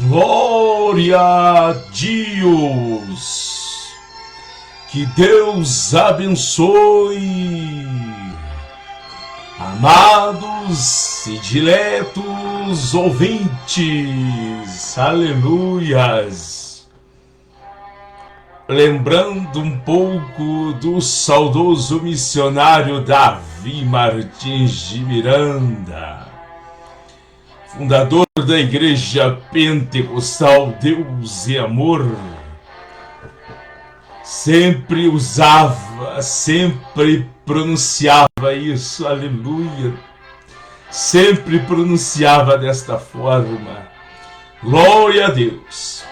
Glória a Deus! Que Deus abençoe, amados e diletos ouvintes, aleluias! Lembrando um pouco do saudoso missionário Davi Martins de Miranda, fundador da Igreja Pentecostal Deus e Amor, sempre usava, sempre pronunciava isso, aleluia, sempre pronunciava desta forma, glória a Deus.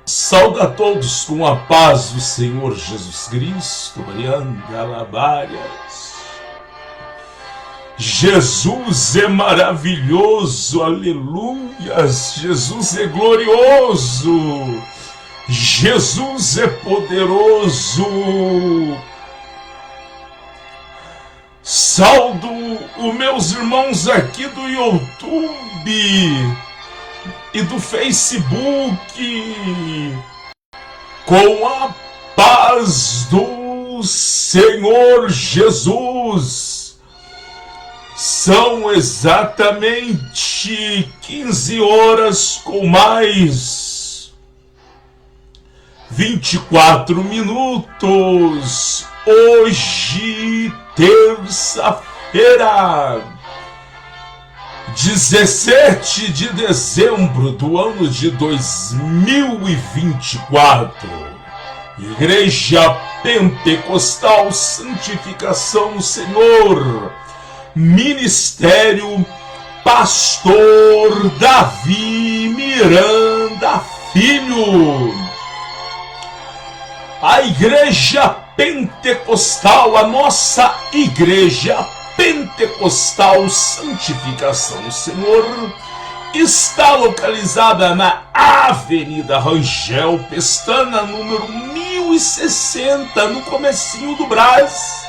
Sauda a todos com a paz do Senhor Jesus Cristo, Mariana Alabárias. Jesus é maravilhoso, aleluias, Jesus é glorioso, Jesus é poderoso. Saudo os meus irmãos aqui do YouTube e do Facebook com a paz do Senhor Jesus. São exatamente 15 horas com mais 24 minutos. Hoje, terça-feira, 17 de dezembro do ano de 2024. Igreja Pentecostal Santificação do Senhor, Ministério Pastor Davi Miranda Filho. A Igreja Pentecostal, a nossa Igreja Pentecostal Santificação do Senhor, está localizada na Avenida Rangel Pestana, número 1060, no comecinho do Brás,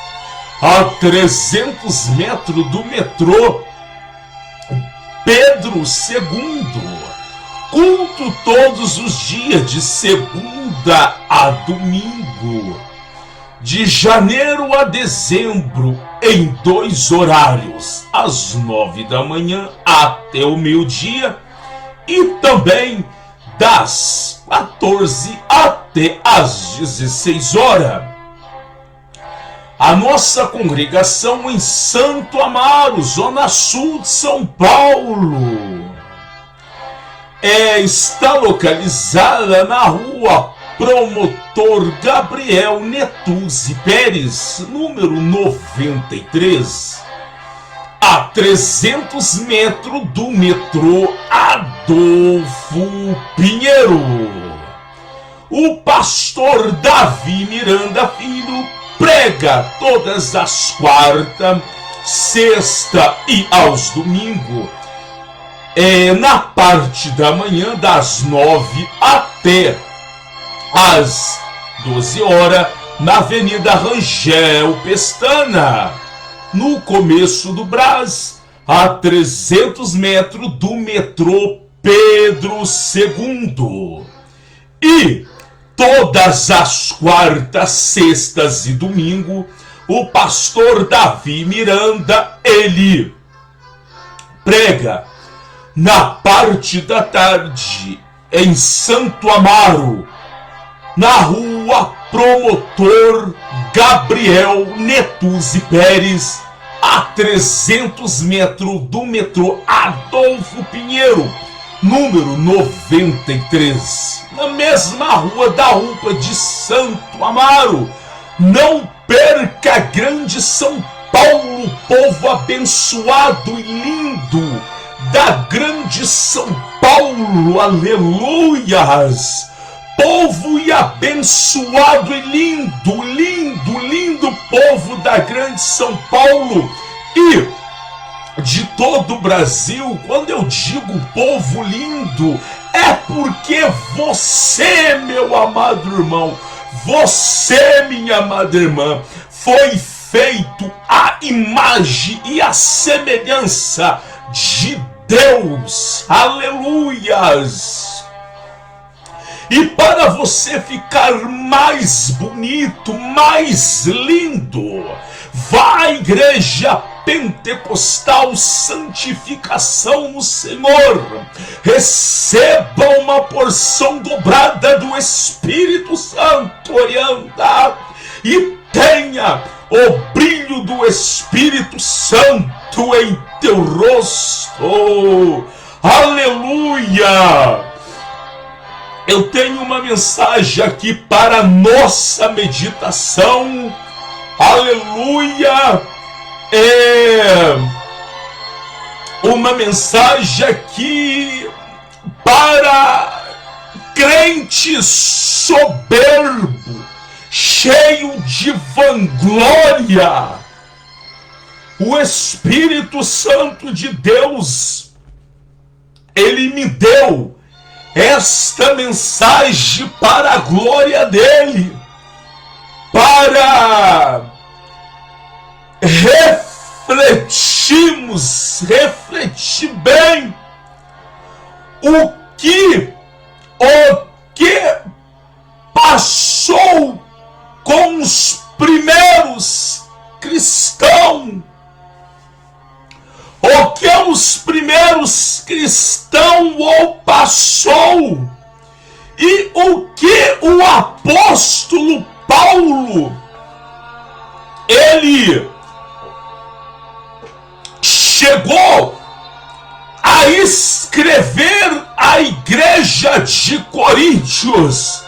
a 300 metros do metrô Pedro II. Culto todos os dias, de segunda a domingo, de janeiro a dezembro, em 2 horários, às 9 da manhã até o meio-dia, e também das 14 até as 16 horas. A nossa congregação em Santo Amaro, Zona Sul de São Paulo, está localizada na rua Promotor Gabriel Netuzzi Pérez, número 93, a 300 metros do metrô Adolfo Pinheiro. O pastor Davi Miranda Filho prega todas as quarta, sexta e aos domingos, na parte da manhã, das 9 até às 12 horas, na Avenida Rangel Pestana, no começo do Brás, a 300 metros do metrô Pedro II. E todas as quartas, sextas e domingo, o pastor Davi Miranda, ele prega na parte da tarde em Santo Amaro, na rua Promotor Gabriel Netuzzi Pérez, a 300 metros do metrô Adolfo Pinheiro, número 93, na mesma rua da UPA de Santo Amaro. Não perca, grande São Paulo, povo abençoado e lindo da grande São Paulo, aleluias, povo e abençoado e lindo, lindo, lindo povo da grande São Paulo e de todo o Brasil. Quando eu digo povo lindo, é porque você, meu amado irmão, você, minha amada irmã, foi feito à imagem e à semelhança de Deus, aleluias. E para você ficar mais bonito, mais lindo, vá à igreja pentecostal Santificação no Senhor, receba uma porção dobrada do Espírito Santo, orienta, e tenha o brilho do Espírito Santo em teu rosto, aleluia. Eu tenho uma mensagem aqui para nossa meditação, aleluia. É uma mensagem aqui para crente soberbo, cheio de vanglória. O Espírito Santo de Deus, ele me deu esta mensagem para a glória dele, para refletir bem o que passou com os primeiros cristãos, o que os primeiros cristãos passou, e o que o apóstolo Paulo, ele chegou a escrever à igreja de Coríntios,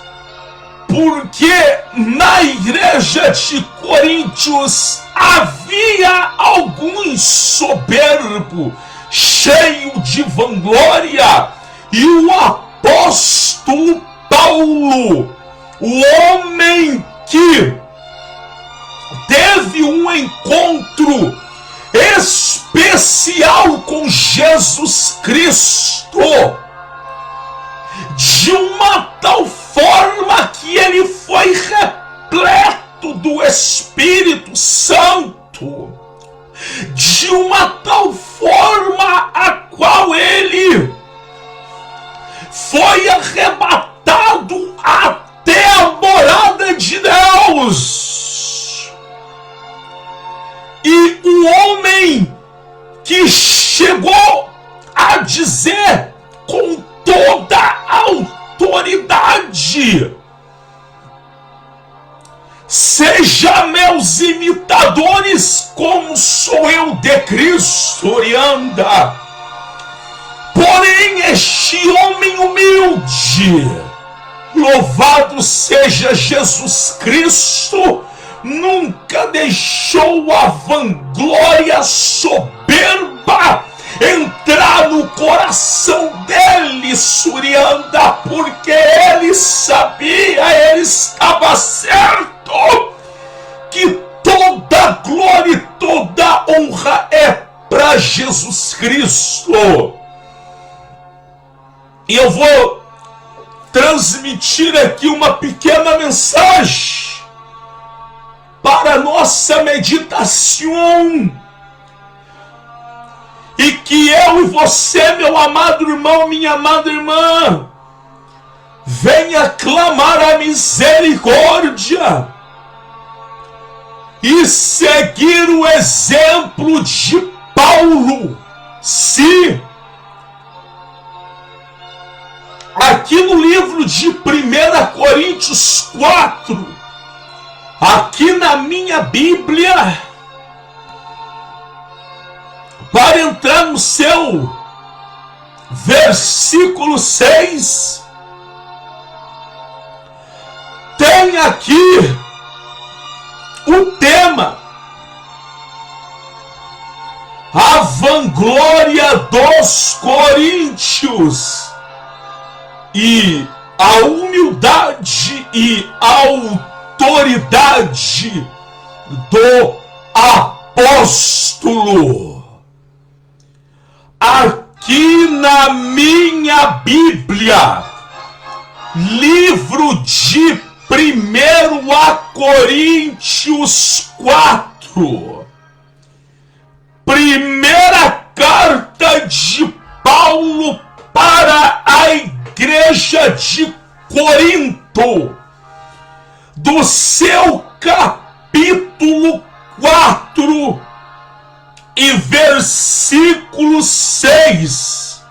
porque na igreja de Coríntios havia alguns soberbo, cheio de vanglória, e o apóstolo Paulo, o homem que teve um encontro especial com Jesus Cristo, de uma tal forma que ele foi repleto do Espírito Santo, de uma tal forma a qual ele foi arrebatado até a morada de Deus. E o homem que chegou a dizer com toda a autoridade: seja meus imitadores como sou eu de Cristo, e anda. Porém este homem humilde, louvado seja Jesus Cristo, nunca deixou a vanglória soberba entrar no coração dele, Surianda, porque ele sabia, ele estava certo que toda glória e toda honra é para Jesus Cristo. E eu vou transmitir aqui uma pequena mensagem para a nossa meditação, e que eu e você, meu amado irmão, minha amada irmã, venha clamar a misericórdia e seguir o exemplo de Paulo. Se aqui no livro de 1 Coríntios 4, aqui na minha Bíblia, para entrar no seu versículo 6, tem aqui o tema: a vanglória dos coríntios e a humildade e autoridade do apóstolo. Aqui na minha Bíblia, livro de 1 Coríntios 4, primeira carta de Paulo para a igreja de Corinto, do seu capítulo 4 e versículo 6,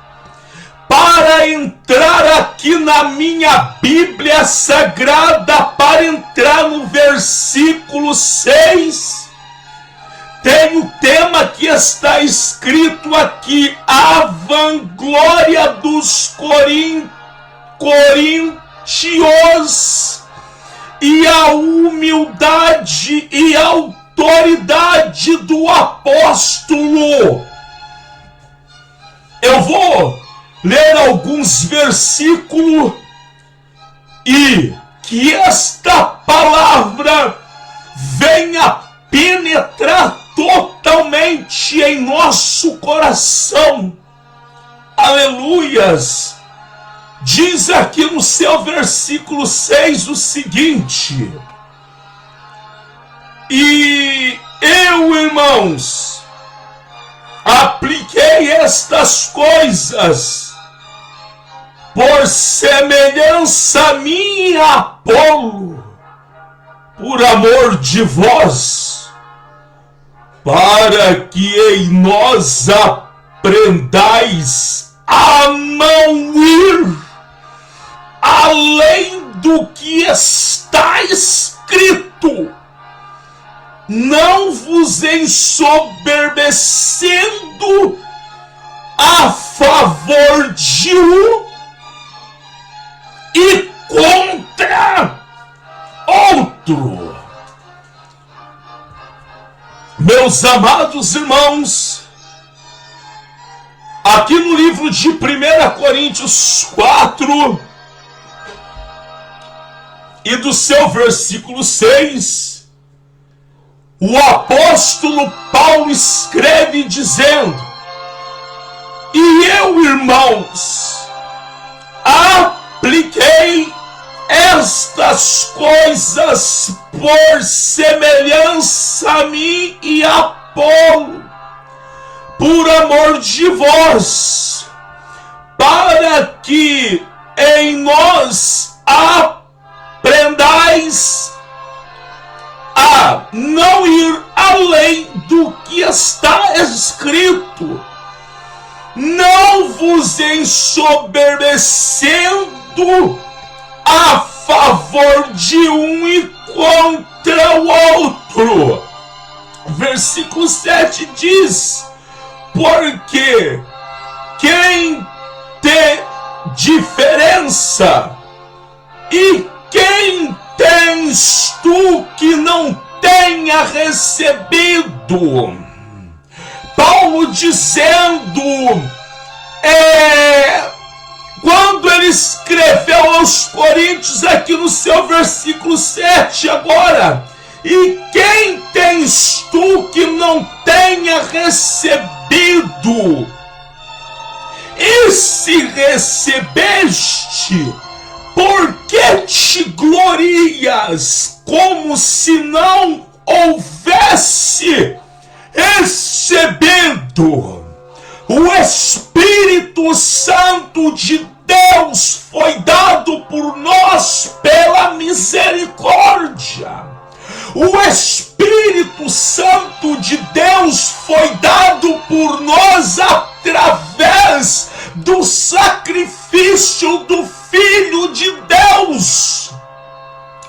para entrar aqui na minha Bíblia Sagrada, para entrar no versículo 6, tem o tema que está escrito aqui: a vanglória dos coríntios e a humildade e a autoridade do apóstolo. Eu vou ler alguns versículos e que esta palavra venha penetrar totalmente em nosso coração. Aleluias! Diz aqui no seu versículo 6 o seguinte: e eu, irmãos, apliquei estas coisas por semelhança minha a Apolo, por amor de vós, para que em nós aprendais a não ir além do que está escrito, não vos ensoberbecendo a favor de um e contra outro. Meus amados irmãos, aqui no livro de 1 Coríntios 4 e do seu versículo 6, o apóstolo Paulo escreve dizendo: e eu, irmãos, apliquei estas coisas por semelhança a mim e a Apolo, por amor de vós, para que em nós aprendais a não ir além do que está escrito, não vos ensoberbecendo a favor de um e contra o outro. Versículo 7 diz: porque quem tem diferença e quem tens tu que não tenha recebido? Paulo dizendo, quando ele escreveu aos Coríntios, aqui no seu versículo 7 agora: e quem tens tu que não tenha recebido? E se recebeste, por que te glorias como se não houvesse recebido? O Espírito Santo de Deus foi dado por nós pela misericórdia. O Espírito Santo de Deus foi dado por nós através do sacrifício do Filho de Deus,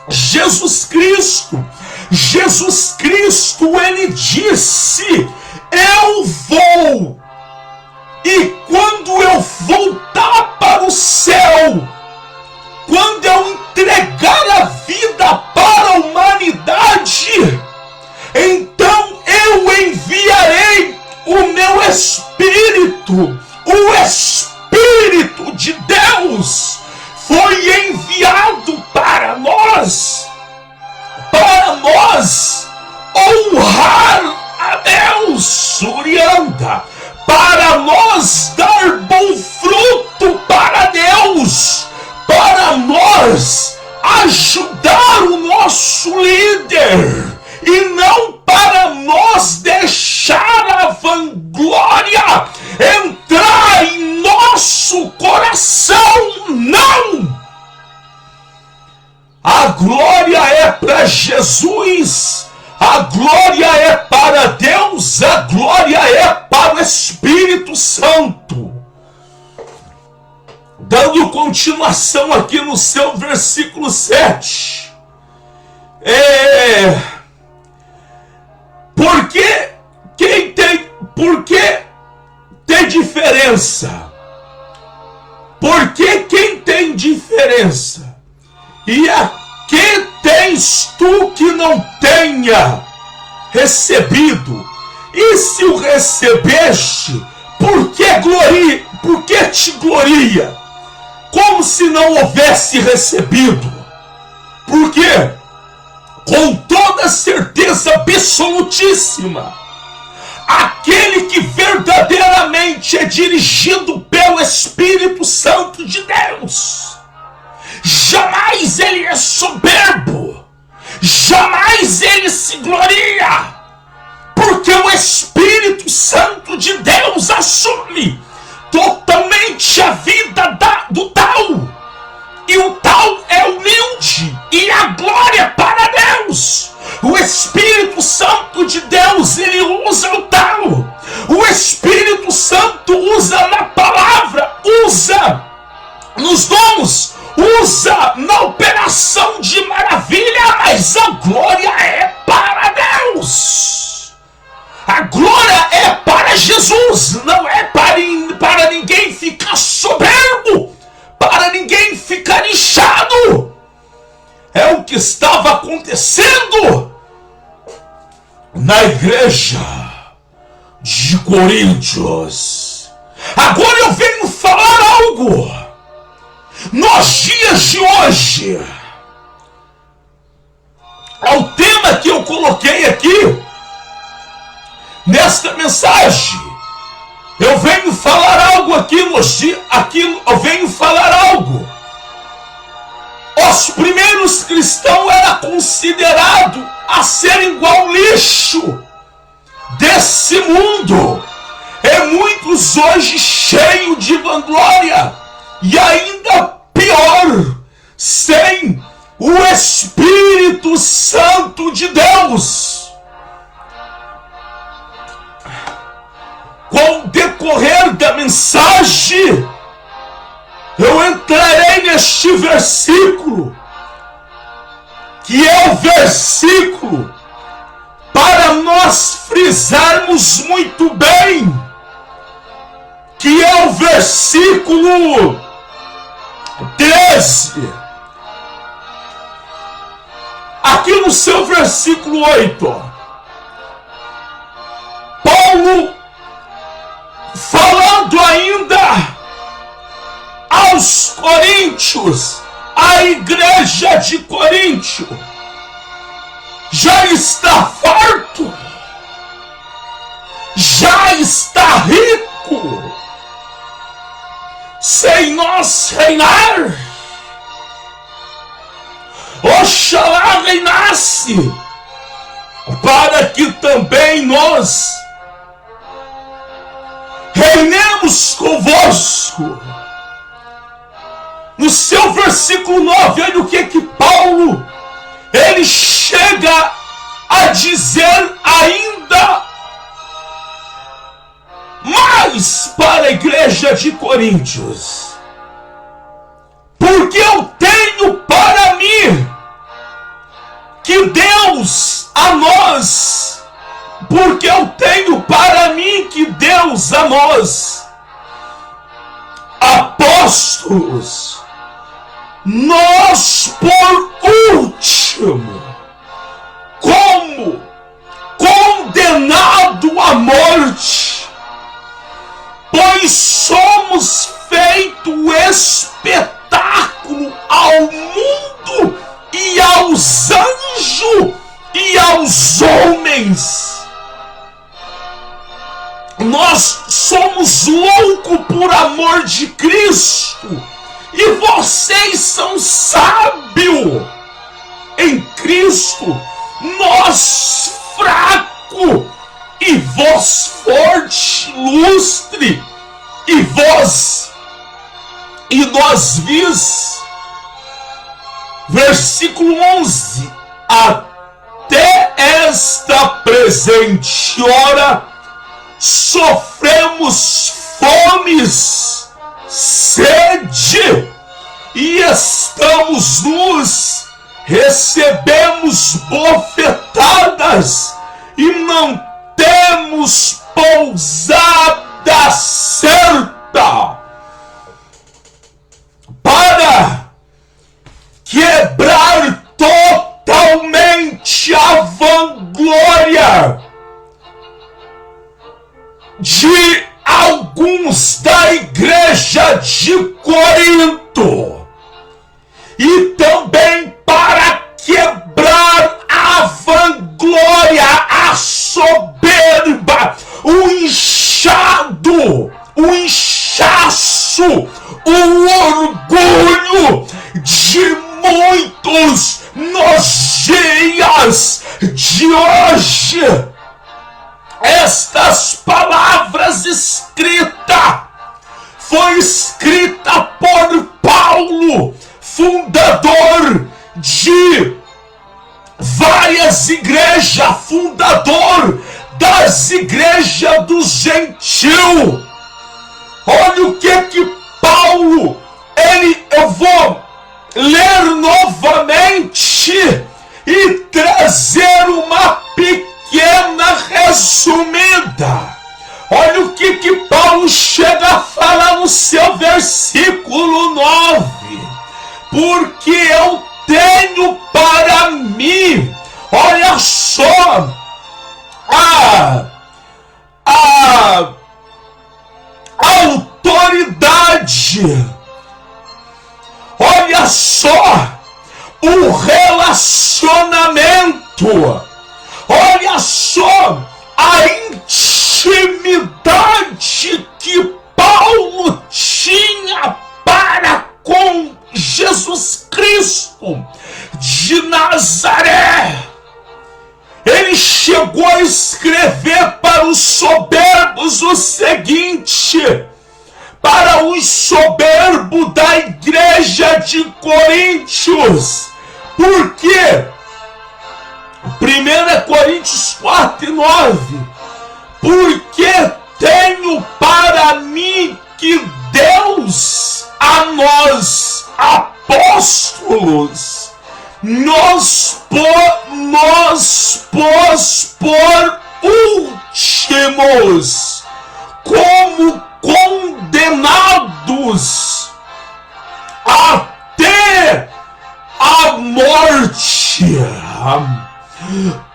Jesus Cristo. Jesus Cristo, ele disse: eu vou, e quando eu voltar para o céu, quando eu entregar a vida para a humanidade, então eu enviarei o meu Espírito. O Espírito de Deus foi enviado para nós honrar a Deus, Surianda, para nós dar bom fruto para Deus, para nós ajudar o nosso líder, e não para nós deixar a vanglória entrar em nosso coração. Não! A glória é para Jesus, a glória é para Deus, a glória é para o Espírito Santo. Dando continuação aqui no seu versículo 7. Porque tem diferença? Porque quem tem diferença? E a que tens tu que não tenha recebido? E se o recebeste, por que te gloria? Como se não houvesse recebido? Porque, com toda certeza absolutíssima, aquele que verdadeiramente é dirigido pelo Espírito Santo de Deus, jamais ele é soberbo, jamais ele se gloria, porque o Espírito Santo de Deus assume totalmente a vida do tal, e o tal é humilde, e a glória para Deus. O Espírito Santo de Deus, ele usa o tal, o Espírito Santo usa na palavra, usa nos dons, usa na operação de maravilha, mas a glória é para Deus. A glória é para Jesus, não é para ninguém ficar soberbo, para ninguém ficar inchado. É o que estava acontecendo na igreja de Coríntios. Agora eu venho falar algo. Nos dias de hoje, ao tema que eu coloquei aqui, nesta mensagem, eu venho falar algo aqui eu venho falar algo. Os primeiros cristãos eram considerados a ser igual lixo desse mundo. E muitos hoje cheios de vanglória, e ainda pior, sem o Espírito Santo de Deus. Com o decorrer da mensagem, eu entrarei neste versículo, que é o versículo para nós frisarmos muito bem, que é o versículo 13. Aqui no seu versículo 8, Paulo, falando ainda aos coríntios, a igreja de Coríntio já está farto, já está rico, sem nós reinar. Oxalá reinasse, para que também nós reinemos convosco. No seu versículo 9, olha o que Paulo, ele chega a dizer ainda mais para a igreja de Coríntios. Porque eu tenho para mim que Deus a nós, porque eu tenho para mim que Deus a nós, apóstolos, nós por último, como condenado à morte, pois somos feito espetáculo ao mundo e aos anjos e aos homens. Nós somos loucos por amor de Cristo, e vocês são sábios em Cristo, nós fracos e voz forte, lustre, e voz, e nós vis, versículo 11, até esta presente hora sofremos fomes, sede, e estamos nus, recebemos bofetadas, e não temos pousada certa. Para quebrar totalmente a vanglória de alguns da igreja de Corinto, e também para quebrar a vanglória, a soberba, o inchado, o inchaço, o orgulho de muitos nos dias de hoje. Estas palavras foi escrita por Paulo, fundador de várias igrejas, fundador das igrejas dos gentios. Olha o que Paulo, eu vou ler novamente e trazer uma pequena resumida. Olha o que Paulo chega a falar no seu versículo 9. Porque eu tenho para mim, olha só, a autoridade, olha só, o relacionamento, olha só, a intimidade que Paulo tinha para com Jesus Cristo de Nazaré. Ele chegou a escrever para os soberbos o seguinte, para os soberbos da igreja de Coríntios, porque 1 Coríntios 4:9, porque tenho para mim que Deus a nós, apóstolos, nos pôs por últimos, como condenados até a morte,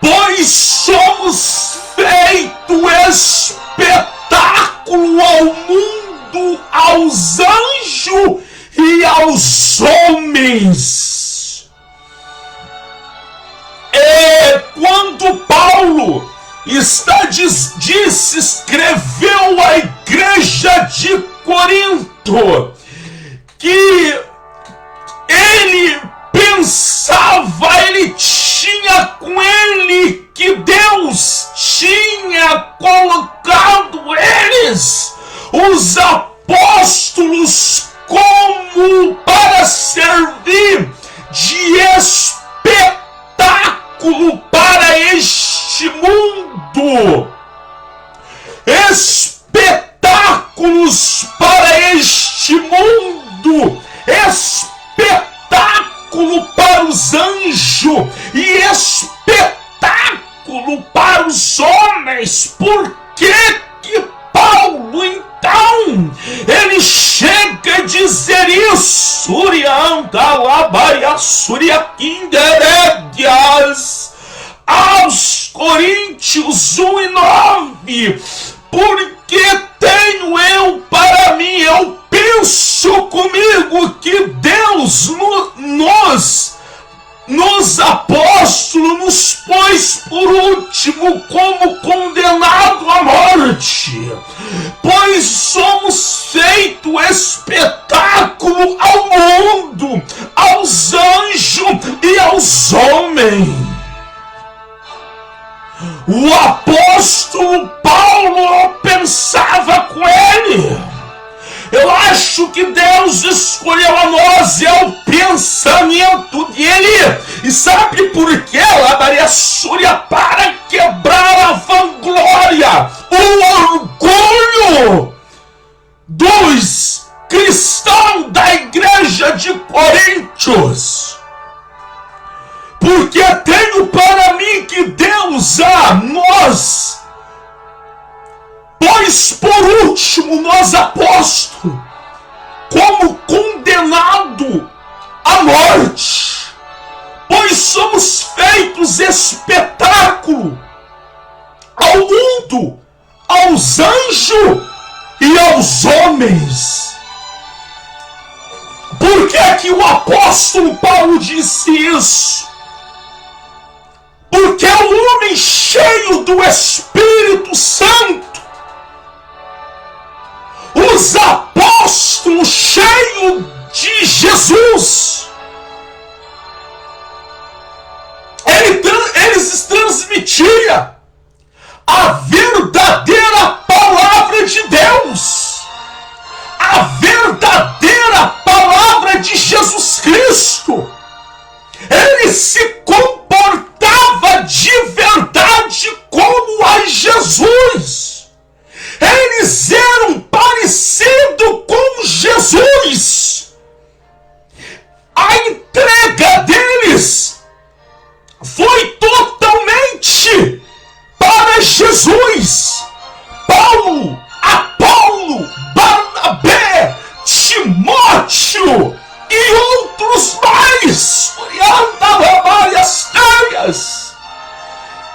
pois somos feito espetáculo ao mundo, aos anjos e aos homens. E quando Paulo escreveu à igreja de Corinto, que ele pensava, ele tinha com ele que Deus tinha colocado eles, os apóstolos, como para servir de espetáculo para este mundo, espetáculos para este mundo, espetáculo para os anjos e espetáculo para os homens. Por que Paulo, então, ele chega a dizer isso? Aos Coríntios 1:9, porque tenho eu para mim, eu penso comigo que Deus nos apóstolos nos pôs por último como condenado à morte, pois somos feito espetáculo ao mundo, aos anjos e aos homens. O apóstolo apóstolo Paulo pensava com ele. Eu acho que Deus escolheu a nós, é o pensamento dele. E sabe por quê? Labaria Súria, para quebrar a vanglória, o orgulho dos cristãos da igreja de Coríntios. Porque tenho para mim que Deus a nós, pois por último nós apóstolos, como condenado à morte, pois somos feitos espetáculo ao mundo, aos anjos e aos homens. Por que é que o apóstolo Paulo disse isso? Porque é um homem cheio do Espírito Santo, os apóstolos cheios de Jesus, eles transmitiam a verdadeira palavra de Deus, a verdadeira palavra de Jesus Cristo. Ele se comportava de verdade como a Jesus. Eles eram parecidos com Jesus. A entrega deles foi totalmente para Jesus. Paulo, Apolo, Barnabé, Timóteo e outros mais.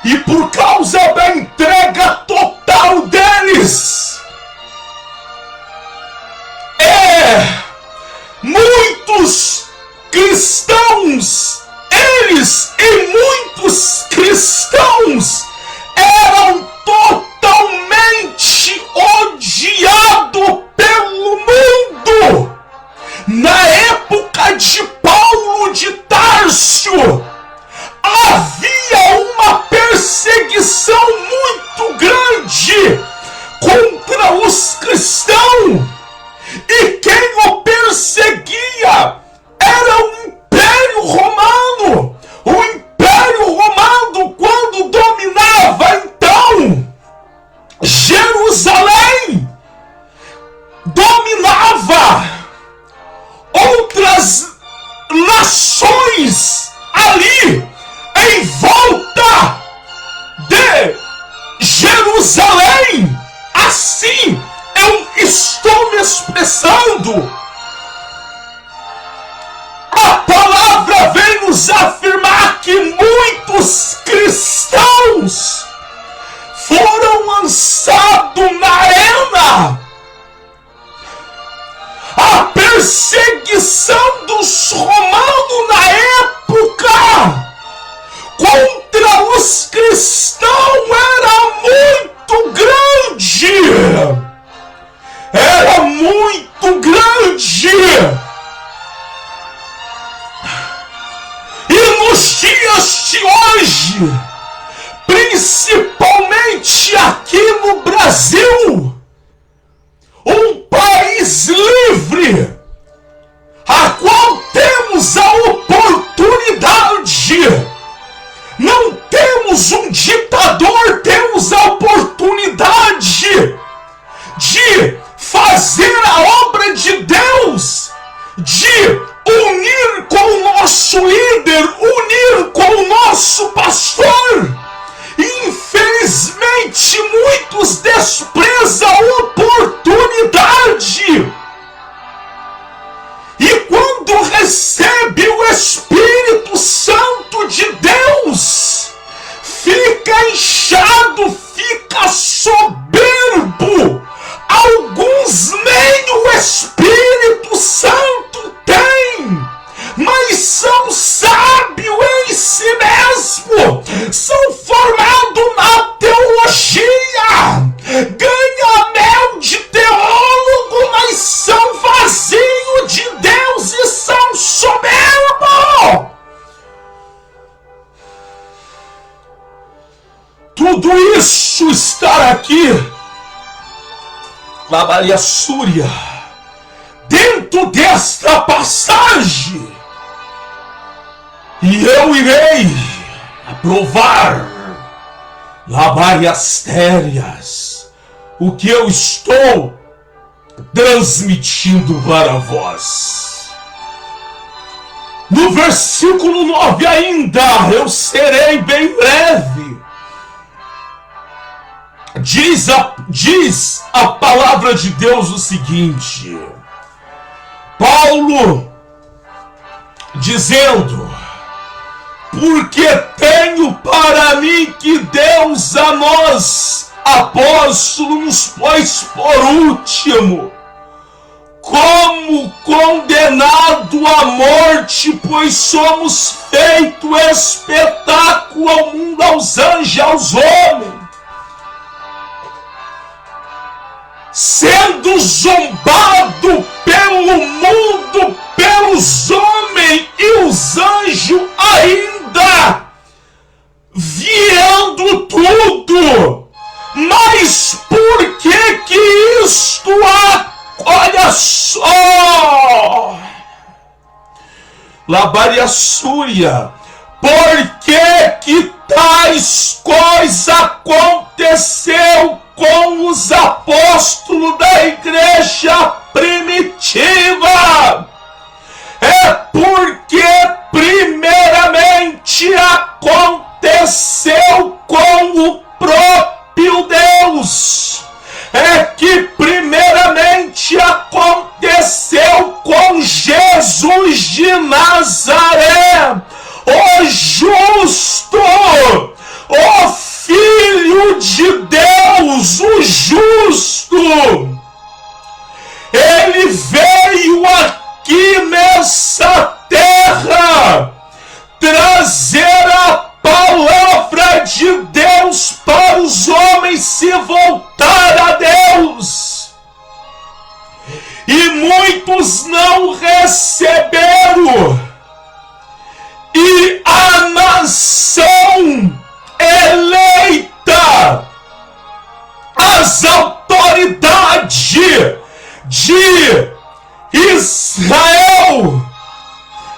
E por causa da entrega total deles, muitos cristãos, eles e muitos cristãos eram totalmente odiados pelo mundo. Na época de Paulo de Tárcio, havia uma perseguição muito grande contra os cristãos, e quem o perseguia era o Império Romano. O Império Romano, quando dominava então Jerusalém, dominava outras nações ali em volta de Jerusalém. Assim eu estou me expressando. A palavra vem nos afirmar que muitos cristãos foram lançados na arena. A perseguição dos romanos na época contra os cristãos era muito grande. Era muito grande. E nos dias de hoje, principalmente aqui no Brasil, um país livre, a qual temos a oportunidade, não temos um ditador, temos a oportunidade de fazer a obra de Deus, de unir com o nosso líder, unir com o nosso pastor. Infelizmente, muitos desprezam a oportunidade. E quando recebe o Espírito Santo de Deus, fica inchado, fica soberbo. Alguns nem o Espírito Santo têm, mas são sábios em si mesmo, são formados na teologia, ganham anel de teólogo, mas são vazios de Deus e são soberbos. Tu tudo isso estar aqui, Labaria Súria, dentro desta passagem, e eu irei aprovar, Labariastérias, o que eu estou transmitindo para vós. No versículo 9 ainda, eu serei bem breve. Diz a palavra de Deus o seguinte: Paulo dizendo: porque tenho para mim que Deus a nós, apóstolos, nos pôs por último, como condenado à morte, pois somos feito espetáculo ao mundo, aos anjos, aos homens, sendo zombado pelo mundo, pelos homens e os anjos ainda, viando tudo. Mas por que isto há? Olha só, Labaria Súria, por que tais coisas aconteceu com os apóstolos da igreja primitiva? É porque primeiramente aconteceu com o próprio Deus. É que primeiramente aconteceu com Jesus de Nazaré, o justo, o Filho de Deus, o justo. Ele veio aqui nessa terra trazer a palavra de Deus para os homens se voltar a Deus. E muitos não receberam. E a nação eleita, as autoridades de Israel,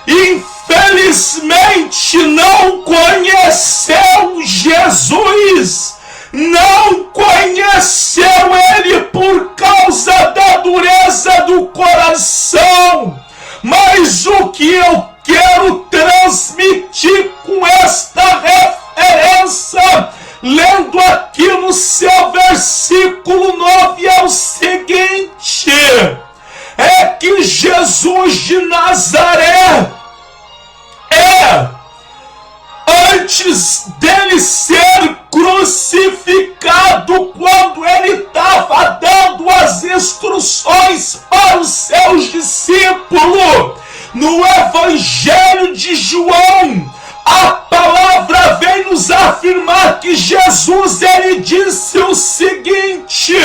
infelizmente não conheceu Jesus, não conheceu ele por causa da dureza do coração. Mas o que eu quero transmitir com esta referência, lendo aqui no seu versículo 9, é o seguinte: é que Jesus de Nazaré, antes dele ser crucificado, quando ele estava dando as instruções para os seus discípulos, no Evangelho de João, a palavra vem nos afirmar que Jesus, ele disse o seguinte: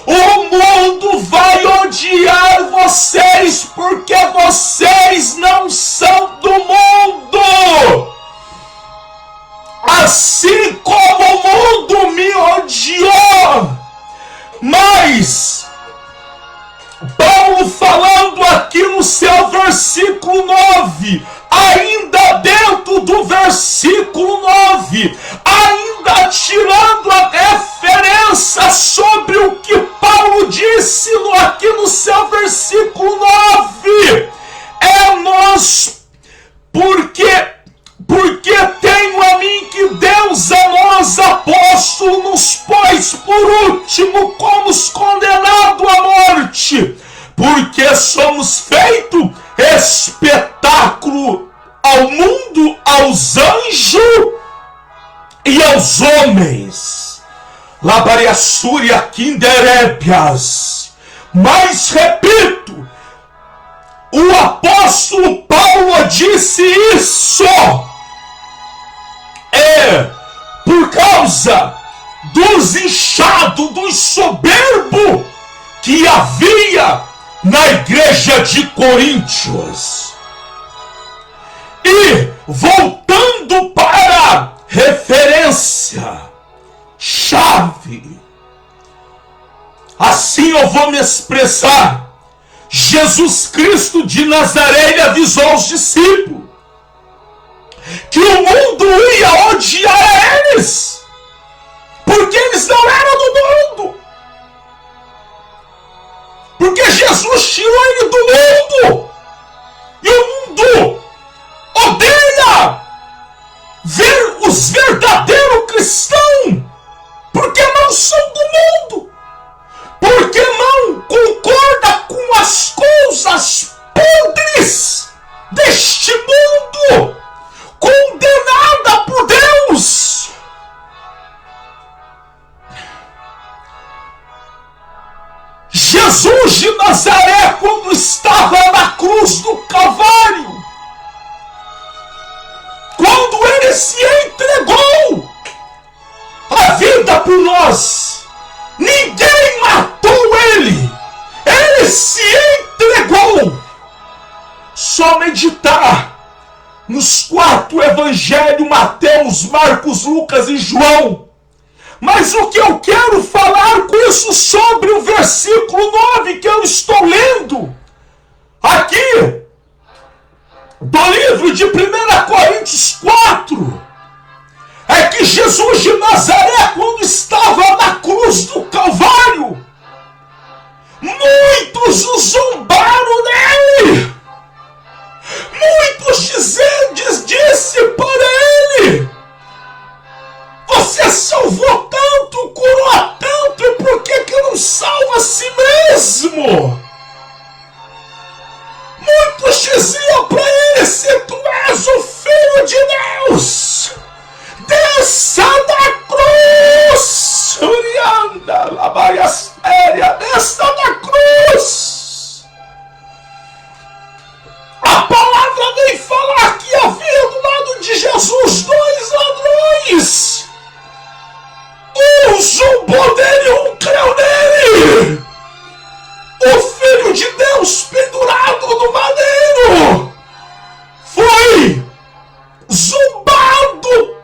o mundo vai odiar vocês porque vocês não são do mundo, assim como o mundo me odiou. Mas Paulo, falando aqui no seu versículo 9, ainda dentro do versículo 9, ainda tirando a referência sobre o que Paulo disse aqui no seu versículo 9, é nós, porque tenho a mim que Deus a nós, apóstolos, nos pôs por último como os condenados à morte, porque somos feito espetáculo ao mundo, aos anjos e aos homens. Labaria Súria Kinderépias. Mas repito, o apóstolo Paulo disse isso por causa dos inchados, dos soberbos que havia na igreja de Coríntios. E voltando para a referência, expressar. Jesus Cristo de Nazaré, ele avisou aos discípulos que o mundo ia odiar eles, porque eles não eram do mundo, porque Jesus tirou ele do mundo, e o mundo odeia ver os verdadeiros cristãos, porque não são do mundo, porque não concorda com as coisas podres deste mundo, condenada por Deus. Jesus de Nazaré, quando estava na cruz do Calvário, quando ele se entregou a vida por nós, ninguém matou ele, ele se entregou. Só meditar nos 4 evangelhos, Mateus, Marcos, Lucas e João. Mas o que eu quero falar com isso sobre o versículo 9 que eu estou lendo aqui do livro de 1 Coríntios 4, é que Jesus de Nazaré, quando estava na cruz do Calvário, muitos o zombaram nele, muitos disse para ele: você salvou tanto, curou tanto, e por que não salva a si mesmo? Muitos diziam para ele: se tu és o Filho de Deus, desça da cruz, Urianda, labaia séria, desça da cruz. A palavra vem falar que havia do lado de Jesus 2 ladrões. Um zombou dele, um creu nele. O Filho de Deus pendurado no madeiro foi zombado.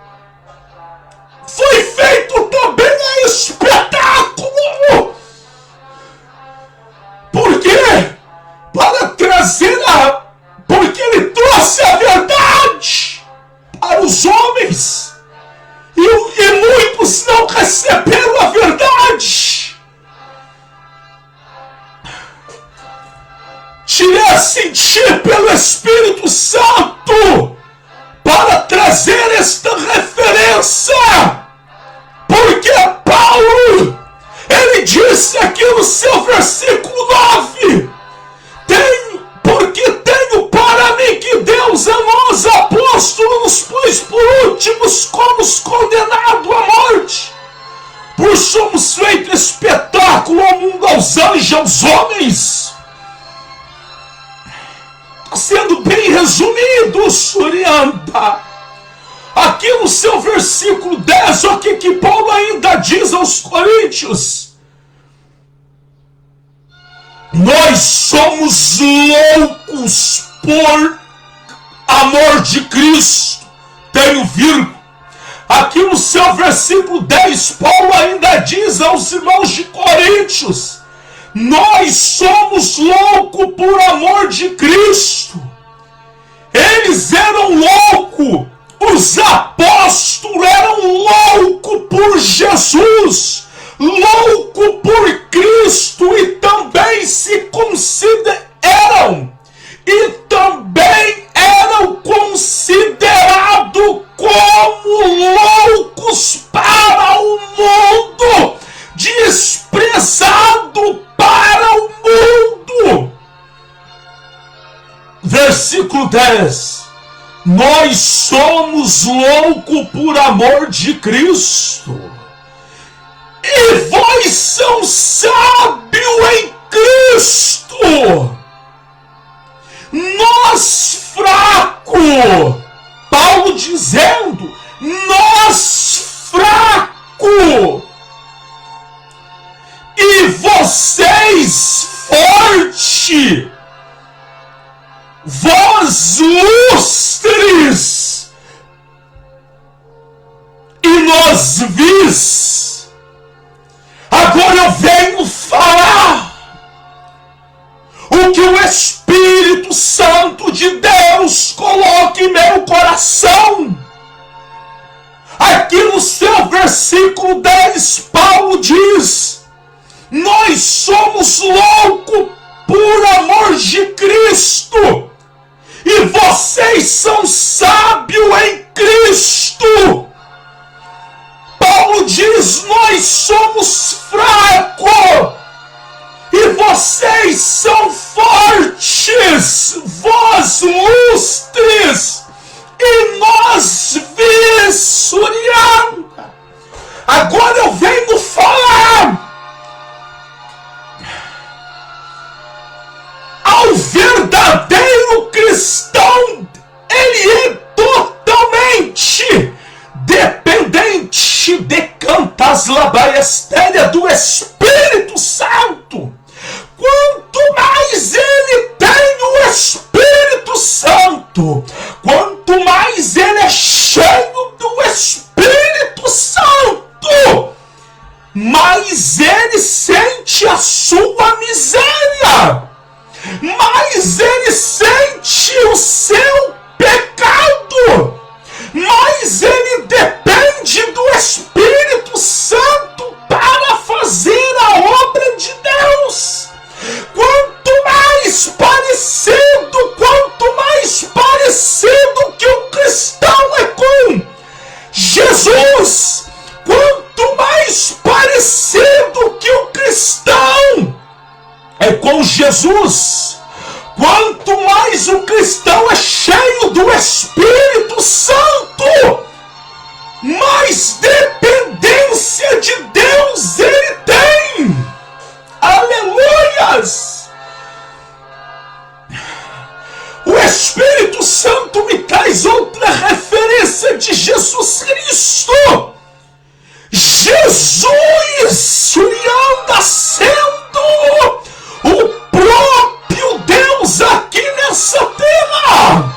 Foi feito também espetáculo. Por quê? Para trazer porque ele trouxe a verdade para os homens. E muitos não receberam a verdade. Tirei a sentir pelo Espírito Santo para trazer esta referência, porque Paulo, ele disse aqui no seu versículo 9, porque tenho para mim que Deus a nós apóstolos nos pôs por últimos como os condenados à morte, por somos feito espetáculo ao mundo, aos anjos, aos homens. Sendo bem resumido, Surianda, aqui no seu versículo 10, o que Paulo ainda diz aos Coríntios: nós somos loucos por amor de Cristo. Tenho vírgula. Aqui no seu versículo 10, Paulo ainda diz aos irmãos de Coríntios: nós somos loucos por amor de Cristo. Eles eram loucos, os apóstolos eram loucos por Jesus, louco por Cristo, e também se consideram, e também eram considerados como loucos para o mundo, desprezado para o mundo. Versículo 10: nós somos loucos por amor de Cristo, e vós são sábios em Cristo. Nós fraco, Paulo dizendo, nós fraco, e vocês forte, vós lustres, e nós vis. Agora eu venho falar Espírito Santo de Deus coloque em meu coração. Aqui no seu versículo 10, Paulo diz: nós somos loucos por amor de Cristo, e vocês são sábios em Cristo. Paulo diz: nós somos fracos, e vocês são fortes, vós lustres, e nós visuriam. Agora eu venho falar ao verdadeiro cristão. Ele é totalmente dependente de cantas labaiestéria do Espírito Santo. Quanto mais ele tem o Espírito Santo, quanto mais ele é cheio do Espírito Santo, mais ele sente a sua miséria, mais ele sente o seu pecado, mais ele depende do Espírito Santo para fazer a obra de Deus. Quanto mais parecido que o cristão é com Jesus, quanto mais parecido que o cristão é com Jesus, quanto mais o cristão é cheio do Espírito Santo, mais dependência de Deus ele tem. Aleluias! O Espírito Santo me traz outra referência de Jesus Cristo. Jesus anda sendo o próprio Deus aqui nessa terra.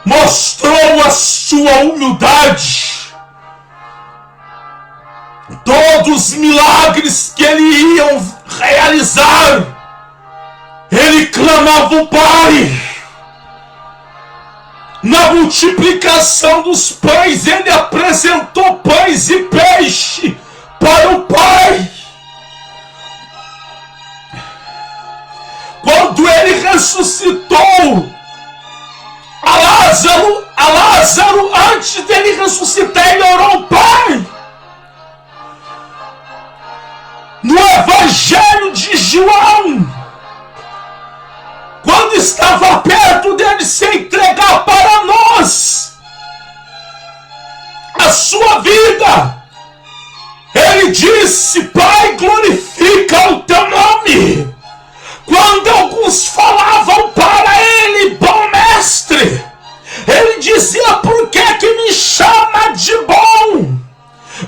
Mostrou a sua humildade. Todos os milagres que ele ia realizar, ele clamava o Pai. Na multiplicação dos pães, ele apresentou pães e peixe para o Pai. Quando ele ressuscitou a Lázaro, antes dele ressuscitar, ele orou ao Pai. No Evangelho de João, quando estava perto dele se entregar para nós a sua vida, ele disse: Pai, glorifica o teu nome. Quando alguns falavam para ele: bom mestre, ele dizia: por que me chama de bom?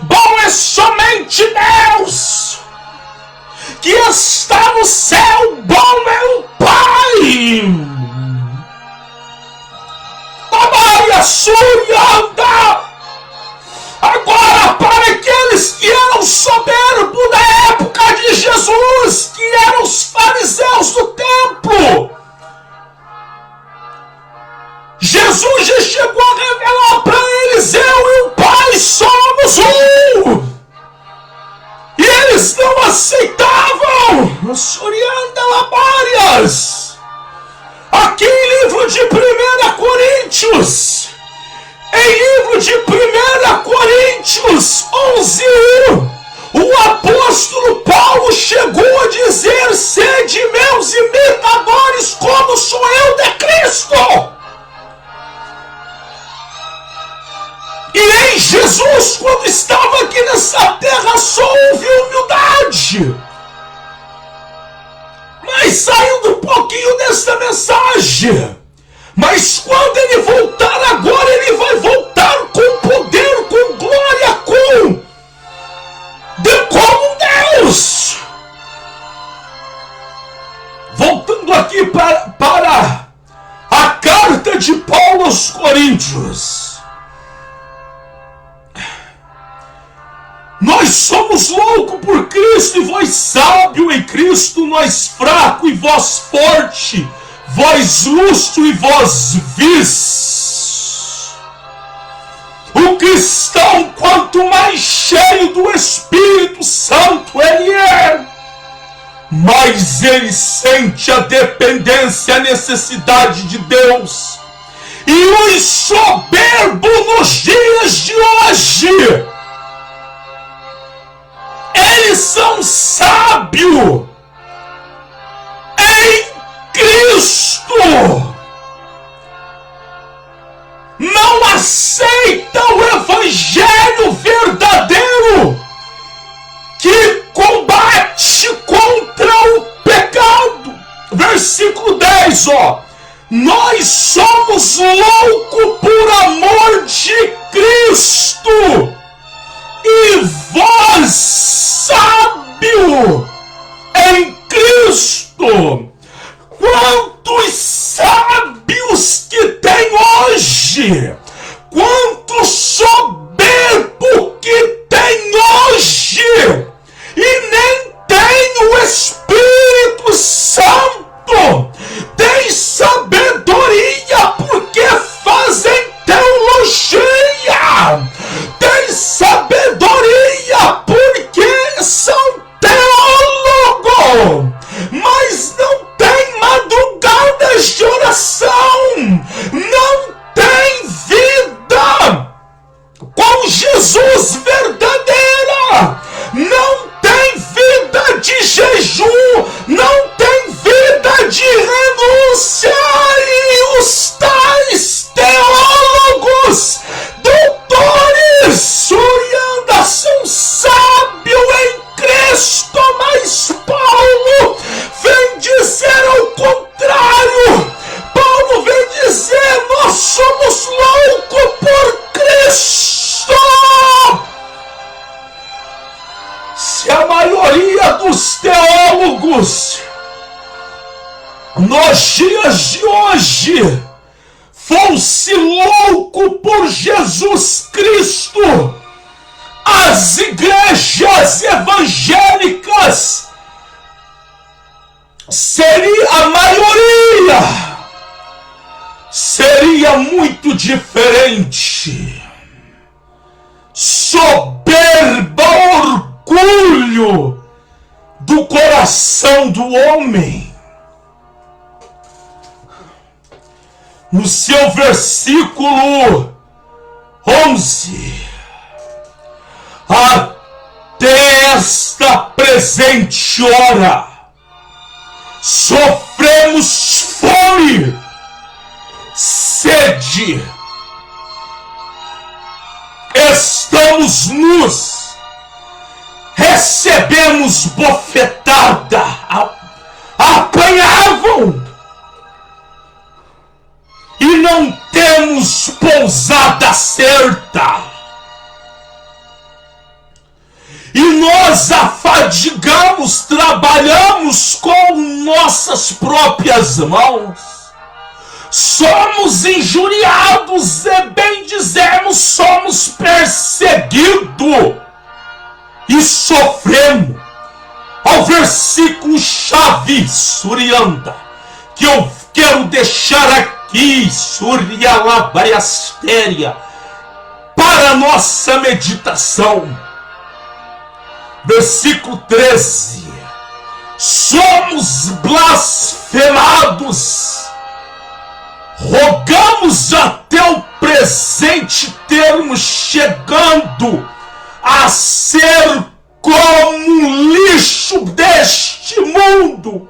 Bom é somente Deus que está no céu, bom é o Pai. Tabaia Surianda. Agora, para aqueles que eram soberbos na época de Jesus, que eram os fariseus do templo, Jesus já chegou a revelar para eles: eu e o Pai somos um. E eles não aceitavam. Surianda Labárias. Aqui em livro de 1 Coríntios, em livro de 1 Coríntios 11:1, o apóstolo Paulo chegou a dizer: sede meus imitadores, como sou eu de Cristo. E em Jesus, quando estava aqui nessa terra, só houve humildade. Mas saindo um pouquinho dessa mensagem, mas quando ele voltar agora, ele vai voltar com poder, com glória, como Deus. Voltando aqui para a carta de Paulo aos Coríntios, nós Nós somos loucos por Cristo e vós sábio em Cristo, nós fraco e vós forte, vós lustro e vós vis. O cristão, quanto mais cheio do Espírito Santo ele é, mais ele sente a dependência, a necessidade de Deus. E os soberbos nos dias de hoje, eles são sábios em Cristo. Não aceitam o evangelho verdadeiro que combate contra o pecado. Versículo 10, nós somos loucos por amor de Cristo, e vós sábio em Cristo. Quantos sábios que tem hoje, quantos soberbos que tem hoje, e nem tem o Espírito Santo, tem sabedoria porque fazem teologia, tem sabedoria porque são teólogos, mas não tem madrugadas de oração, não tem vida com Jesus verdadeira, não tem vida de jejum, não tem vida de renúncia. E os tais teólogos, doutores, Surianda, são sábios em Cristo, mas Paulo vem dizer ao contrário. Paulo vem dizer: nós somos loucos por Cristo. Se a maioria dos teólogos nos dias de hoje fosse louco por Jesus Cristo, as igrejas evangélicas seria a maioria, seria muito diferente. Soberba, orgulho do coração do homem. No seu versículo 11, até esta presente hora sofremos fome, sede, estamos nus, recebemos bofetada, apanhavam, e não temos pousada certa, e nós afadigamos, trabalhamos com nossas próprias mãos, somos injuriados e bem dizemos, somos perseguidos e sofremos. Ao versículo chave, Surianda, que eu quero deixar aqui, Surialabaiastéria, para nossa meditação. Versículo 13: somos blasfemados, rogamos até o presente termos chegando a ser como um lixo deste mundo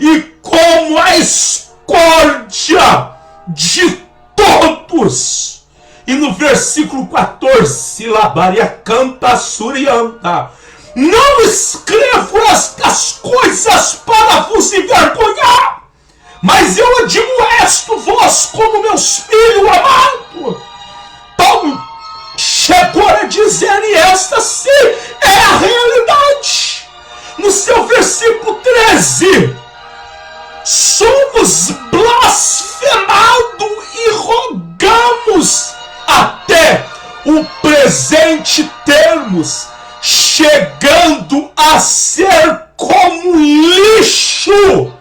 e como a escórdia de todos. E no versículo 14, Labaria canta Surianta: não escrevo estas coisas para vos envergonhar, mas eu admoesto vós como meus filhos amados. Paulo chegou a dizer, e esta sim é a realidade. No seu versículo 13, somos blasfemados e rogamos até o presente termos chegando a ser como lixo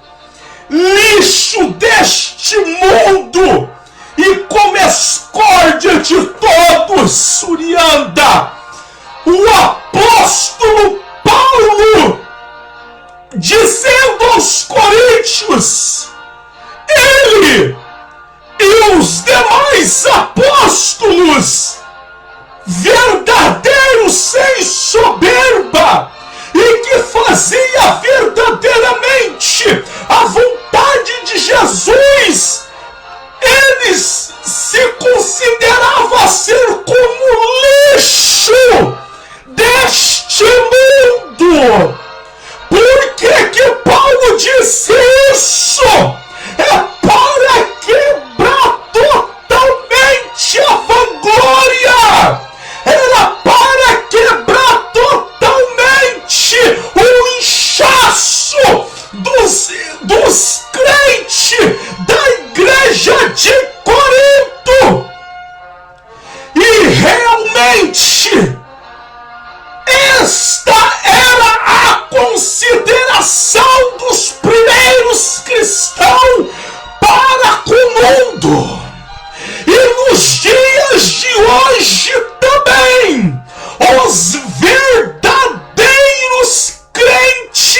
deste mundo, e como escórdia de todos. Urianda, o apóstolo Paulo, dizendo aos coríntios, ele e os demais apóstolos, verdadeiros sem soberba, e que fazia verdadeiramente a vontade de Jesus, eles se consideravam ser como lixo deste mundo. Por que Paulo disse isso? É para quebrar totalmente a vanglória. Era para quebrar totalmente o inchaço dos crentes da igreja de Corinto. E realmente, esta era a consideração dos primeiros cristãos para com o mundo. E nos dias de hoje também, os verdadeiros crentes,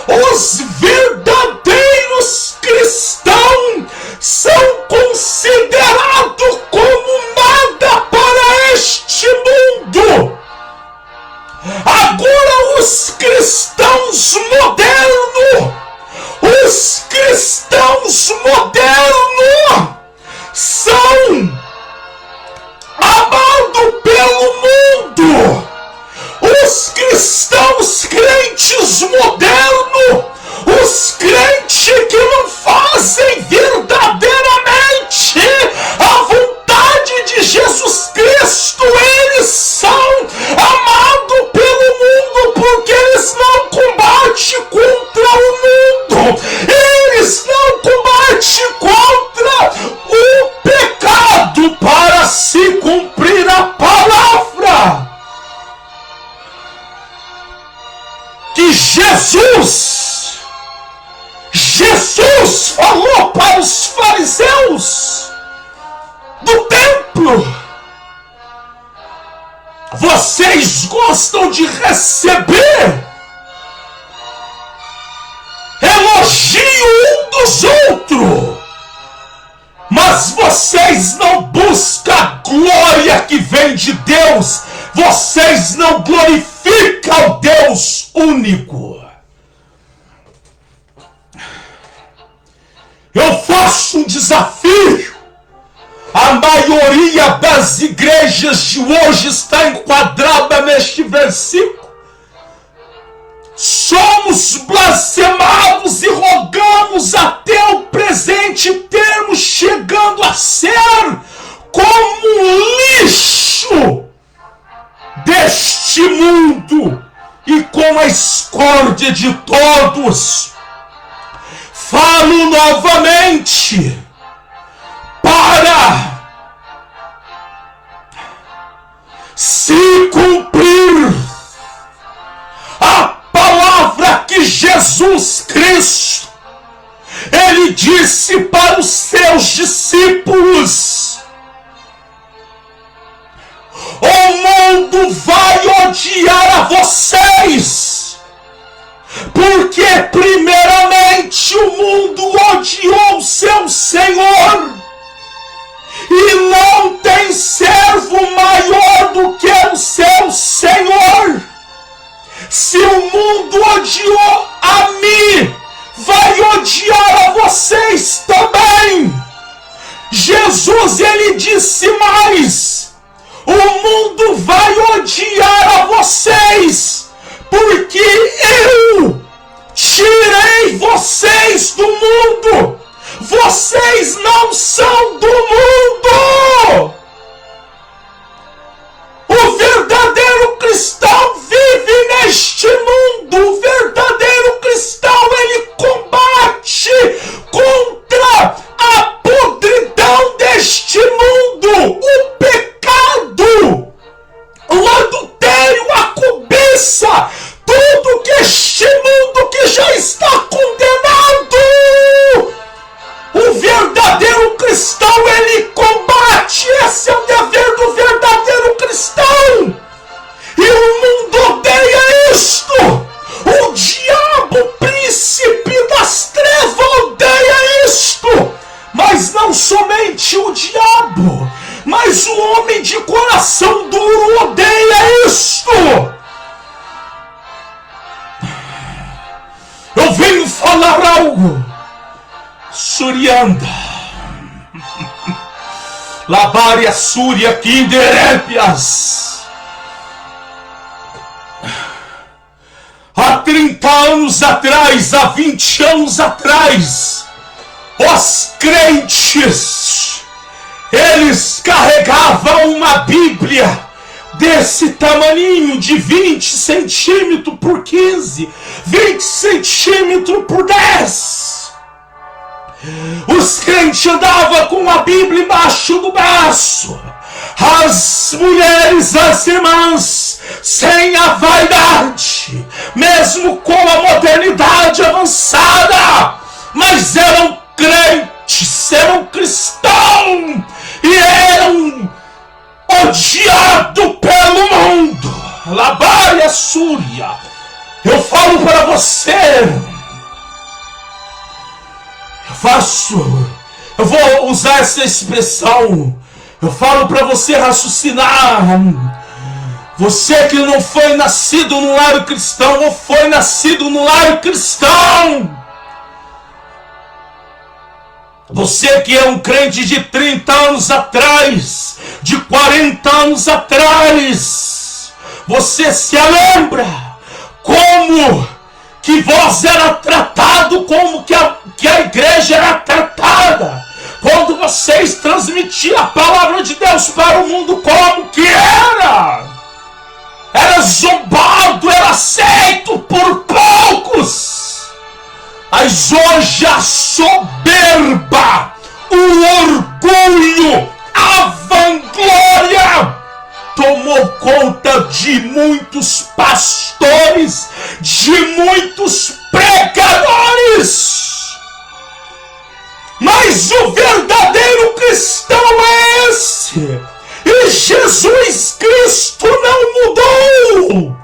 os verdadeiros cristãos são considerados como nada para este mundo. Agora os cristãos modernos são amados pelo mundo. Os cristãos crentes modernos, os crentes que não fazem verdadeiramente a vontade de Jesus Cristo, eles são amados pelo mundo porque eles não combatem contra o mundo, eles não combatem contra o pecado para se cumprir a palavra que Jesus falou para os fariseus do templo. Vocês gostam de receber elogio um dos outros, mas vocês não buscam a glória que vem de Deus, vocês não glorificam o Deus único. Eu faço um desafio. A maioria das igrejas de hoje está enquadrada neste versículo. Somos blasfemados e rogamos até o presente termos chegando a ser como lixo deste mundo e com a escórdia de todos. Falo novamente, para se cumprir a palavra que Jesus Cristo, ele disse para os seus discípulos: o mundo vai odiar a vocês, porque primeiramente o mundo odiou o seu Senhor, e não tem servo maior do que o seu Senhor. Se o mundo odiou a mim, vai odiar a vocês também. Jesus, ele disse mais: o mundo vai odiar a vocês, porque eu tirei vocês do mundo. Vocês não são do mundo. O verdadeiro cristão vive neste mundo. O verdadeiro cristão, ele combate contra a podridão deste mundo, o pecado, o adultério, a cobiça, o diabo, mas o homem de coração duro odeia isto. Eu venho falar algo. Surianda. Labária Súria Kinderépias. Há 30 anos atrás, há 20 anos atrás, os crentes, eles carregavam uma Bíblia desse tamaninho, de 20 centímetros por 15, 20 centímetros por 10. Os crentes andavam com a Bíblia embaixo do braço. As mulheres, as irmãs, sem a vaidade, mesmo com a modernidade avançada, mas eram crentes, eram cristãos e eram odiados pelo mundo. Labária Súria. Eu falo para você, eu vou usar essa expressão. Eu falo para você raciocinar. Você que não foi nascido no lar cristão ou foi nascido no lar cristão. Você que é um crente de 30 anos atrás, de 40 anos atrás. Você se lembra como que vós era tratado, como que a igreja era tratada? Quando vocês transmitiam a palavra de Deus para o mundo, como que era? Era zombado, era aceito por poucos. Mas hoje a soberba, o orgulho, a vanglória tomou conta de muitos pastores, de muitos pregadores. Mas o verdadeiro cristão é esse. E Jesus Cristo não mudou.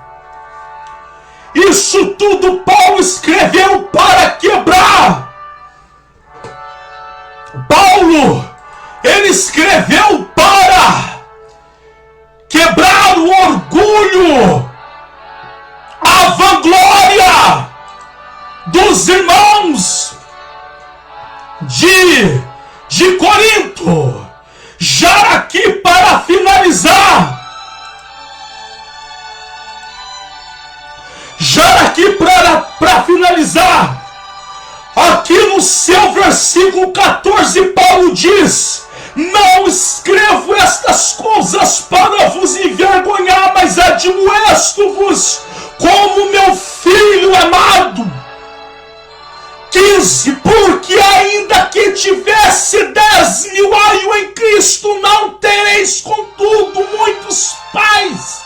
Isso tudo Paulo escreveu para quebrar. Paulo, ele escreveu para quebrar o orgulho, a vanglória dos irmãos de Corinto. Já aqui para finalizar, aqui no seu versículo 14, Paulo diz: não escrevo estas coisas para vos envergonhar, mas admoesto-vos como meu filho amado. 15, porque ainda que tivesse 10 mil anos em Cristo, não tereis contudo muitos pais,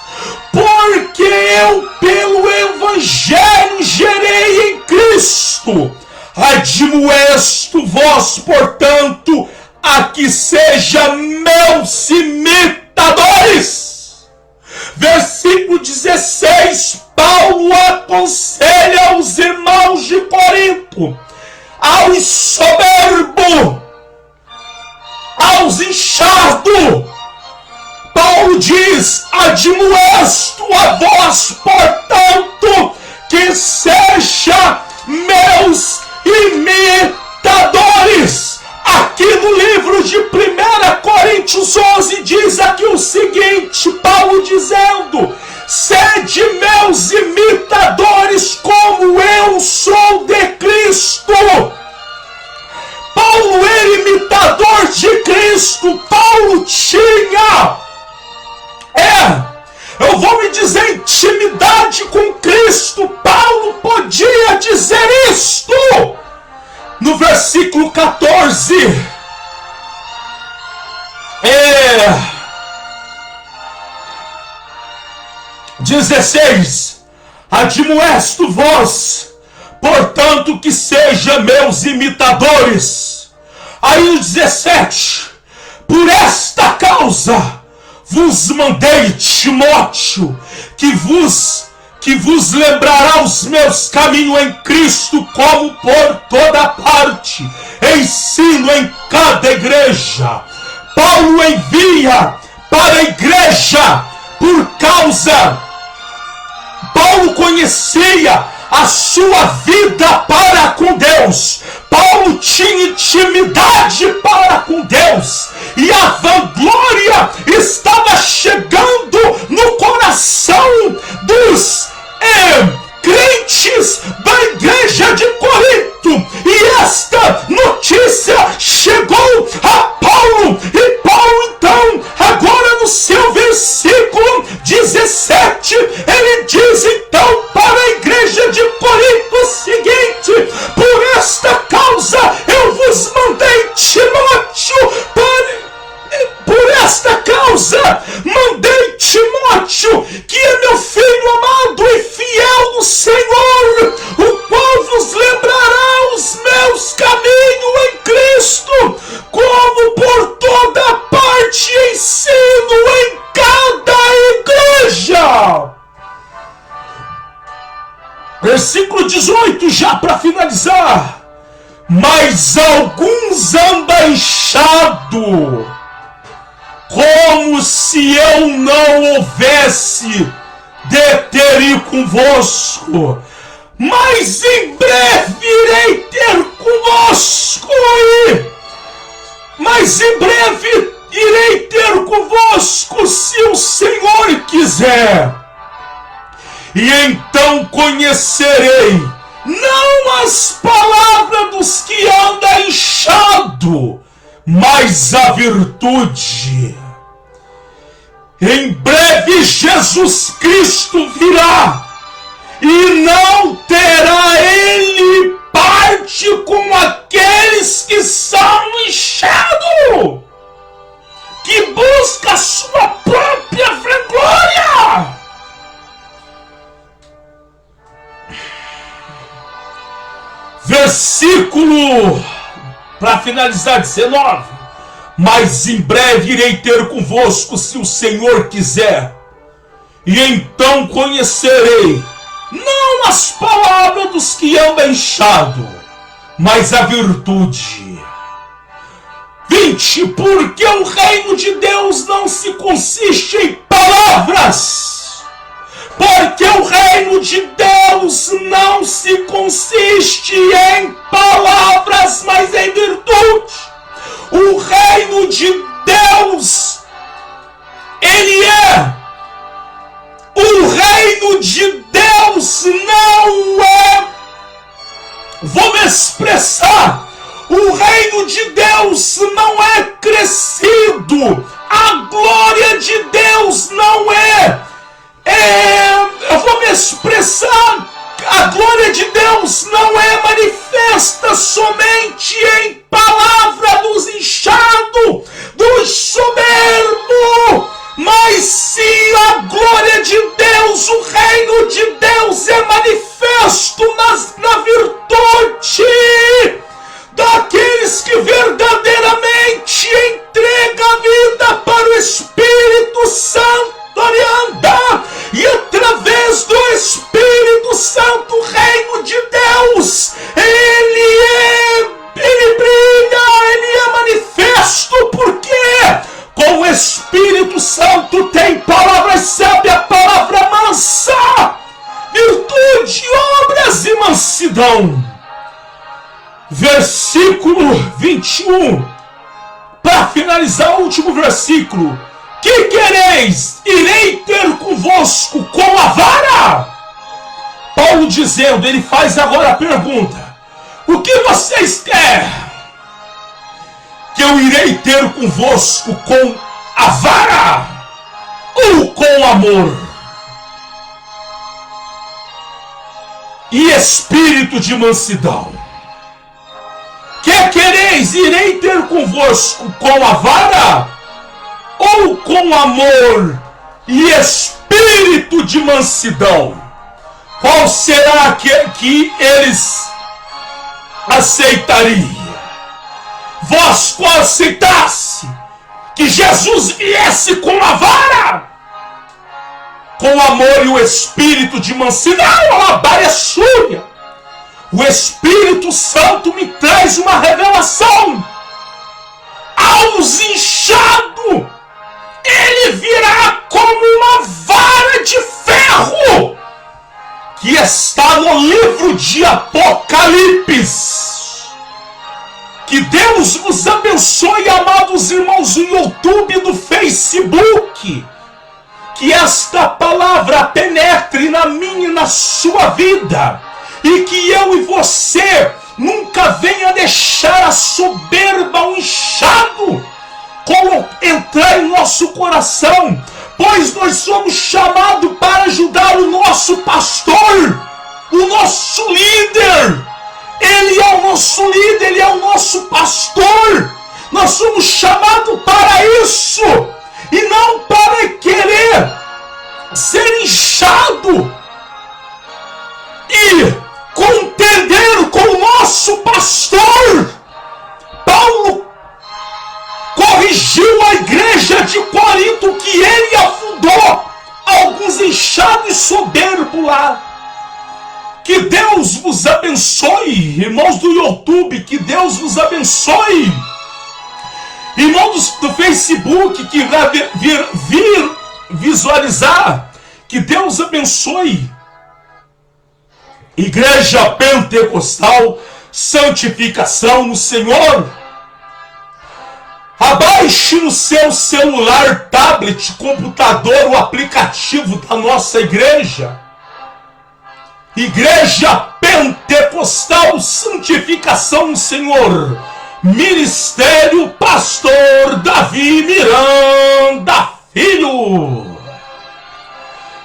porque eu pelo Evangelho gerei em Cristo. Admoesto vós, portanto, a que sejam meus imitadores. Versículo 16, Paulo aconselha os irmãos de Corinto, aos soberbos, aos inchados. Paulo diz: admoesto a vós, portanto, que sejam meus imitadores. Aqui no livro de 1 Coríntios 11 diz aqui o seguinte, Paulo dizendo: sede meus imitadores como eu sou de Cristo. Paulo era imitador de Cristo. Paulo tinha, eu vou me dizer, intimidade com Cristo. Paulo podia dizer isto. No versículo 14, 16, admoesto vós, portanto, que sejam meus imitadores. Aí o 17, por esta causa vos mandei, Timóteo, que vos lembrará os meus caminhos em Cristo, como por toda parte ensino em cada igreja, Paulo envia para a igreja por causa. Paulo conhecia a sua vida para com Deus. Paulo tinha intimidade para com Deus. E a vanglória estava chegando no coração dos crentes da igreja de Corinto. E esta notícia chegou a Paulo. E Paulo, então, agora no seu versículo 17, ele diz então para a igreja de Corinto o seguinte: por esta causa eu vos mandei Timóteo por esta causa mandei Timóteo, que é meu filho amado e fiel no Senhor, o qual vos lembrará os meus caminhos em Cristo, como por toda parte ensino em cada igreja. Versículo 18, já para finalizar. Mas alguns andam inchados, como se eu não houvesse de ter ir convosco, mas em breve irei ter convosco, se o Senhor quiser. E então conhecerei não as palavras dos que andam inchado, mas a virtude. Em breve Jesus Cristo virá, e não terá ele parte com aqueles que são inchados, que busca a sua própria vanglória. Versículo, para finalizar, 19. Mas em breve irei ter convosco, se o Senhor quiser. E então conhecerei, não as palavras dos que andam inchado, mas a virtude. 20. Porque o reino de Deus não se consiste em palavras. Porque o reino de Deus não se consiste em palavras, mas em virtude. O reino de Deus, ele é. O reino de Deus não é. Vou me expressar. O reino de Deus não é crescido. A glória de Deus não eu vou me expressar. A glória de Deus não é manifesta somente em palavra dos inchados, dos soberbos, mas sim a glória de Deus, o reino de Deus é manifesto na virtude daqueles que verdadeiramente entregam a vida para o Espírito Santo andar, e através do Espírito Santo, o reino de Deus, ele brilha, ele é manifesto, porque com o Espírito Santo tem palavras sábias, palavra mansa, virtude, obras e mansidão. Versículo 21, para finalizar o último versículo: que quereis? Irei ter convosco com a vara? Paulo dizendo, ele faz agora a pergunta: o que vocês querem? Que eu irei ter convosco com a vara ou com amor e espírito de mansidão? Que quereis? Irei ter convosco com a vara ou com amor e espírito de mansidão? Qual será que eles aceitariam? Vós qual aceitasse? Que Jesus viesse com a vara, com o amor e o espírito de mansidão? A vara é sua. O Espírito Santo me traz uma revelação aos inchados que está no livro de Apocalipse. Que Deus vos abençoe, amados irmãos, do YouTube e do Facebook. Que esta palavra penetre na minha e na sua vida. E que eu e você nunca venha deixar a soberba, o inchado, entrar em nosso coração. Pois nós somos chamados para ajudar o nosso pastor, o nosso líder. Ele é o nosso líder, ele é o nosso pastor. Nós somos chamados para isso. E não para querer ser inchado e contender com o nosso pastor. Paulo corrigiu a igreja de Corinto que ele afundou alguns inchados e soberbos lá. Que Deus vos abençoe, irmãos do YouTube, que Deus vos abençoe. Irmãos do Facebook que vai vir visualizar, que Deus abençoe. Igreja Pentecostal, santificação no Senhor. Abaixe no seu celular, tablet, computador, o aplicativo da nossa igreja. Igreja Pentecostal, santificação no Senhor. Ministério Pastor Davi Miranda Filho.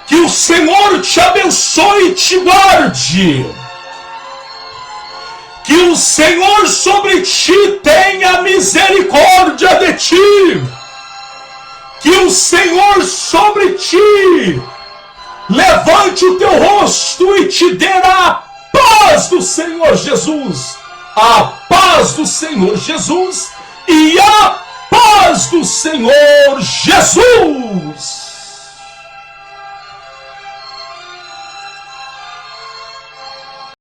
Que o Senhor te abençoe e te guarde. Que o Senhor sobre ti tenha misericórdia de ti. Que o Senhor sobre ti levante o teu rosto e te dê a paz do Senhor Jesus. A paz do Senhor Jesus e a paz do Senhor Jesus.